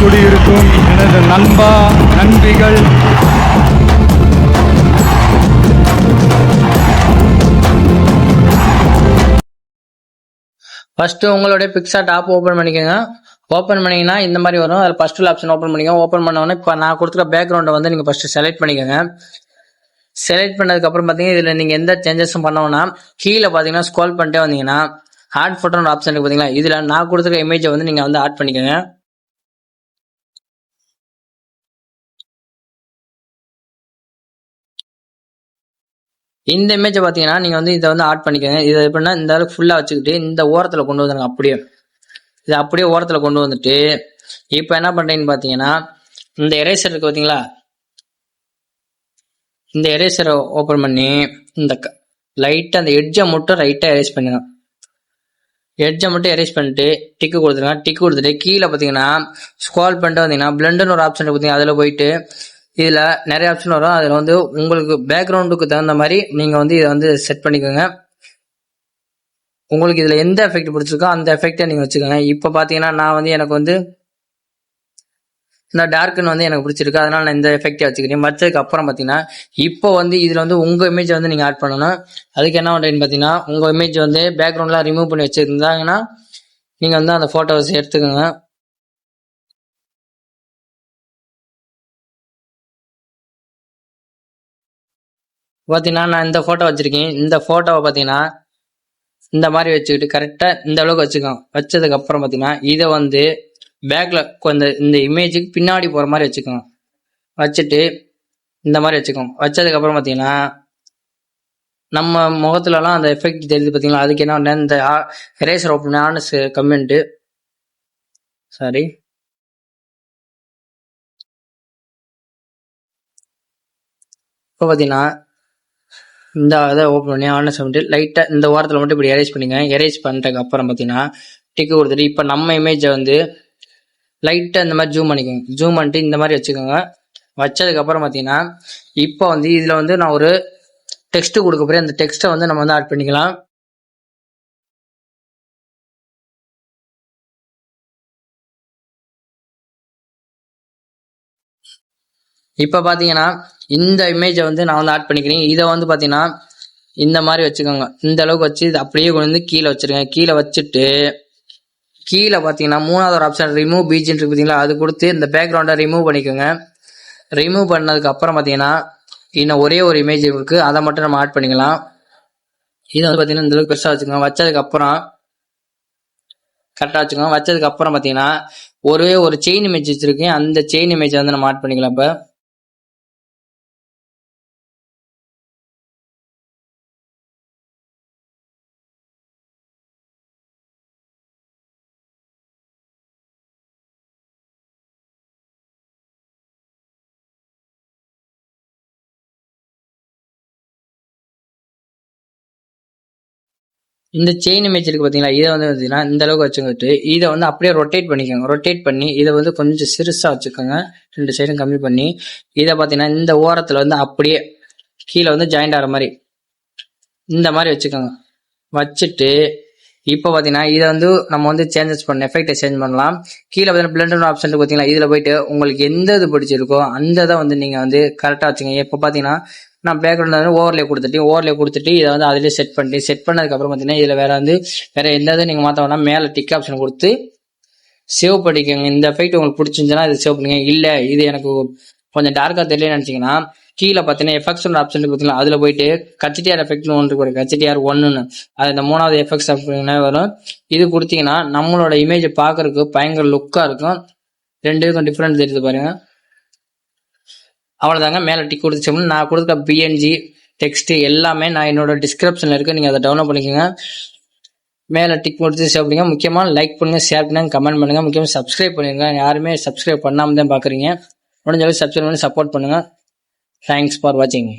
குடியிருக்கும் எனது நண்பா நண்பிகள் ஃபர்ஸ்ட் உங்களுடைய பிக்சார்ட் ஆப் ஓப்பன் பண்ணிக்கோங்க. ஓப்பன் பண்ணீங்கன்னா இந்த மாதிரி வரும். அதில் ஃபர்ஸ்ட் ஆப்ஷன் ஓப்பன் பண்ணிக்கோங்க. ஓப்பன் பண்ணோன்னே இப்போ நான் கொடுத்துருக்க பேக்ரவுண்டை வந்து நீங்கள் ஃபர்ஸ்ட் செலக்ட் பண்ணிக்கோங்க. செலக்ட் பண்ணதுக்கப்புறம் பார்த்தீங்கன்னா இதில் நீங்கள் எந்த சேஞ்சஸும் பண்ணோம்னா கீழே பார்த்தீங்கன்னா ஸ்க்ரோல் பண்ணிட்டே வந்தீங்கன்னா ஆட் ஃபோட்டோன்னு ஆப்ஷன் இருக்கு பார்த்தீங்களா, இதில் நான் கொடுத்துருக்க இமேஜை வந்து நீங்கள் வந்து ஆட் பண்ணிக்கோங்க. இந்த இமேஜை பார்த்தீங்கன்னா நீங்கள் வந்து இதை வந்து ஆட் பண்ணிக்கோங்க. இதை எப்படின்னா இந்த அளவுக்கு ஃபுல்லாக வச்சுக்கிட்டு இந்த ஓரத்தில் கொண்டு வந்துடுங்க. அப்படியே இதை அப்படியே ஓரத்தில் கொண்டு வந்துட்டு இப்போ என்ன பண்ணுறீங்கன்னு பார்த்தீங்கன்னா இந்த எரேசர் இருக்கு பார்த்தீங்களா, இந்த எரேசரை ஓப்பன் பண்ணி இந்த லைட்டாக அந்த எட்ஜை மட்டும் ரைட்டாக எரேஸ் பண்ணுங்க. எட்ஜை மட்டும் எரேஸ் பண்ணிட்டு டிக்கு கொடுத்துருங்க. டிக்கு கொடுத்துட்டு கீழே பார்த்தீங்கன்னா ஸ்க்ரோல் பண்ணிட்டு வந்தீங்கன்னா பிளண்டுன்னு ஒரு ஆப்ஷன் பார்த்தீங்கன்னா அதில் போயிட்டு இதில் நிறைய ஆப்ஷன் வரும். அதில் வந்து உங்களுக்கு பேக்ரவுண்டுக்கு தகுந்த மாதிரி நீங்கள் வந்து இதை வந்து செட் பண்ணிக்கோங்க. உங்களுக்கு இதில் எந்த எஃபெக்ட் பிடிச்சிருக்கோ அந்த எஃபெக்டை நீங்கள் வச்சுக்கோங்க. இப்போ பார்த்தீங்கன்னா நான் வந்து எனக்கு வந்து இந்த டார்க்குன்னு வந்து எனக்கு பிடிச்சிருக்கு, அதனால நான் இந்த எஃபெக்டை வச்சுக்கிறேன். வச்சதுக்கு அப்புறம் பார்த்தீங்கன்னா இப்போ வந்து இதில் வந்து உங்கள் இமேஜ் வந்து நீங்கள் ஆட் பண்ணணும். அதுக்கு என்ன பண்ணுறீங்கன்னு பார்த்தீங்கன்னா உங்கள் இமேஜ் வந்து பேக்ரவுண்ட்லாம் ரிமூவ் பண்ணி வச்சுருந்தாங்கன்னா நீங்கள் வந்து அந்த ஃபோட்டோஸ் எடுத்துக்கோங்க. பார்த்தீங்கன்னா நான் இந்த ஃபோட்டோ வச்சுருக்கேன். இந்த ஃபோட்டோவை பார்த்தீங்கன்னா இந்த மாதிரி வச்சுக்கிட்டு கரெக்டாக இந்த அளவுக்கு வச்சுக்கோங்க. வச்சதுக்கு அப்புறம் பார்த்தீங்கன்னா இதை வந்து பேக்கில் கொஞ்சம் இந்த இமேஜுக்கு பின்னாடி போகிற மாதிரி வச்சுக்கோங்க. வச்சுட்டு இந்த மாதிரி வச்சுக்கோங்க. வச்சதுக்கப்புறம் பார்த்தீங்கன்னா நம்ம முகத்துலலாம் அந்த எஃபெக்ட் தெரியுது பார்த்தீங்களா, அதுக்கு என்ன பண்ணேன் இந்த எரேசர் ஓப்பன் ஆனஸ் கமெண்ட்டு சாரி இப்போ பார்த்தீங்கன்னா இந்த இதை ஓப்பன் பண்ணி ஆனஸ் பண்ணிட்டு லைட்டாக இந்த வாரத்தில் மட்டும் இப்படி எரேஸ் பண்ணிங்க. எரேஸ் பண்ணுறதுக்கு அப்புறம் பார்த்தீங்கன்னா டிக்கு கொடுத்துட்டு இப்போ நம்ம இமேஜை வந்து லைட்டாக இந்த மாதிரி ஜூம் பண்ணிக்கோங்க. ஜூம் பண்ணிட்டு இந்த மாதிரி வச்சுக்கோங்க. வச்சதுக்கப்புறம் பார்த்தீங்கன்னா இப்போ வந்து இதில் வந்து நான் ஒரு டெக்ஸ்ட் கொடுக்க போகிறேன். அந்த டெக்ஸ்ட்டை வந்து நம்ம வந்து ஆட் பண்ணிக்கலாம். இப்போ பார்த்தீங்கன்னா இந்த இமேஜை வந்து நான் வந்து ஆட் பண்ணிக்கிறேன். இதை வந்து பார்த்தீங்கன்னா இந்த மாதிரி வச்சுக்கோங்க. இந்த அளவுக்கு வச்சு இது அப்படியே கொண்டு வந்து கீழே வச்சுருங்க. கீழே வச்சுட்டு கீழே பார்த்தீங்கன்னா மூணாவது ஒரு ஆப்ஷன் ரிமூவ் பீஜின்னு இருக்கு பார்த்தீங்களா, அது கொடுத்து இந்த பேக்ரவுண்டை ரிமூவ் பண்ணிக்கோங்க. ரிமூவ் பண்ணதுக்கு அப்புறம் பார்த்தீங்கன்னா இன்னும் ஒரே ஒரு இமேஜ் இருக்குது, அதை மட்டும் நம்ம ஆட் பண்ணிக்கலாம். இதை வந்து பார்த்தீங்கன்னா இந்த அளவுக்கு பெருசாக வச்சுக்கோங்க. வச்சதுக்கப்புறம் கரெக்டாக வச்சுக்கோங்க. வச்சதுக்கப்புறம் பார்த்தீங்கன்னா ஒரே ஒரு செயின் இமேஜ் வச்சுருக்கேன். அந்த செயின் இமேஜை வந்து நம்ம ஆட் பண்ணிக்கலாம். இந்த செயின் இமேஜ் இருக்கு பார்த்தீங்களா, இதை வந்து பார்த்தீங்கன்னா இந்த அளவுக்கு வச்சுக்கிட்டு இதை வந்து அப்படியே ரொட்டேட் பண்ணிக்கோங்க. ரொட்டேட் பண்ணி இதை வந்து கொஞ்சம் சிறுசாக வச்சுக்கோங்க. 2 சைடும் கம்மி பண்ணி இதை பார்த்தீங்கன்னா இந்த ஓரத்தில் வந்து அப்படியே கீழே வந்து ஜாயிண்ட் ஆகிற மாதிரி இந்த மாதிரி வச்சுக்கோங்க. வச்சுட்டு இப்போ பார்த்தீங்கன்னா இதை வந்து நம்ம வந்து சேஞ்சஸ் பண்ண எஃபெக்டை சேஞ்ச் பண்ணலாம். கீழே பார்த்தீங்கன்னா பிளண்டர் ஆப்ஷன் பார்த்தீங்களா, இதில் போயிட்டு உங்களுக்கு எந்த இது பிடிச்சிருக்கோ அந்த இதை வந்து நீங்கள் வந்து கரெக்டாக வச்சுக்கோங்க. இப்போ பார்த்தீங்கன்னா நான் பேக்ரவுண்ட் வந்து ஓவர்லே கொடுத்துட்டு இதை வந்து அதிலே செட் பண்ணதுக்கப்புறம் பார்த்தீங்கன்னா இதில் வேற எந்த இதை நீங்கள் மாற்ற வேணாம். மேலே டிக் ஆப்ஷன் கொடுத்து சேவ் பண்ணிக்கோங்க. இந்த எஃபெக்ட் உங்களுக்கு பிடிச்சிருந்துச்சுன்னா இதை சேவ் பண்ணிக்கோங்க. இல்லை இது எனக்கு கொஞ்சம் டார்க்காக தெரியலன்னு நினச்சிங்கன்னா கீழே பார்த்தீங்கன்னா எஃபெக்ட்ஸ் ஆப்ஷன் பார்த்தீங்கன்னா அதில் போயிட்டு கச்சிடிஆர் எஃபெக்ட்னு ஒன்று இருக்கு, கச்சிடிஆர் 1ன்னு, அது இந்த 3வது எஃபெக்ட்ஸ் வரும். இது கொடுத்தீங்கன்னா நம்மளோட இமேஜை பார்க்கறதுக்கு பயங்கர லுக்காக இருக்கும். ரெண்டுக்கும் டிஃப்ரெண்ட் தெரியுது பாருங்க. அவ்வளோதாங்க. மேலே டிக் கொடுத்துச்சோம்னா நான் கொடுக்க பிஎன்ஜி டெக்ஸ்ட் எல்லாமே நான் என்னோட டிஸ்கிரிப்ஷனில் இருக்குது, நீங்கள் அதை டவுன்லோட் பண்ணிக்கோங்க. மேலே டிக் கொடுத்து சேவ் பண்ணுங்க. முக்கியமாக லைக் பண்ணுங்கள், ஷேர் பண்ணுங்கள், கமெண்ட் பண்ணுங்கள். முக்கியமாக சப்ஸ்கிரைப் பண்ணிடுங்க. யாருமே சப்ஸ்கிரைப் பண்ணாமல் தான் பார்க்குறீங்க. முடிஞ்ச அளவுக்கு சப்ஸ்கிரைப் பண்ணி சப்போர்ட் பண்ணுங்கள். தேங்க்ஸ் ஃபார் வாட்சிங்.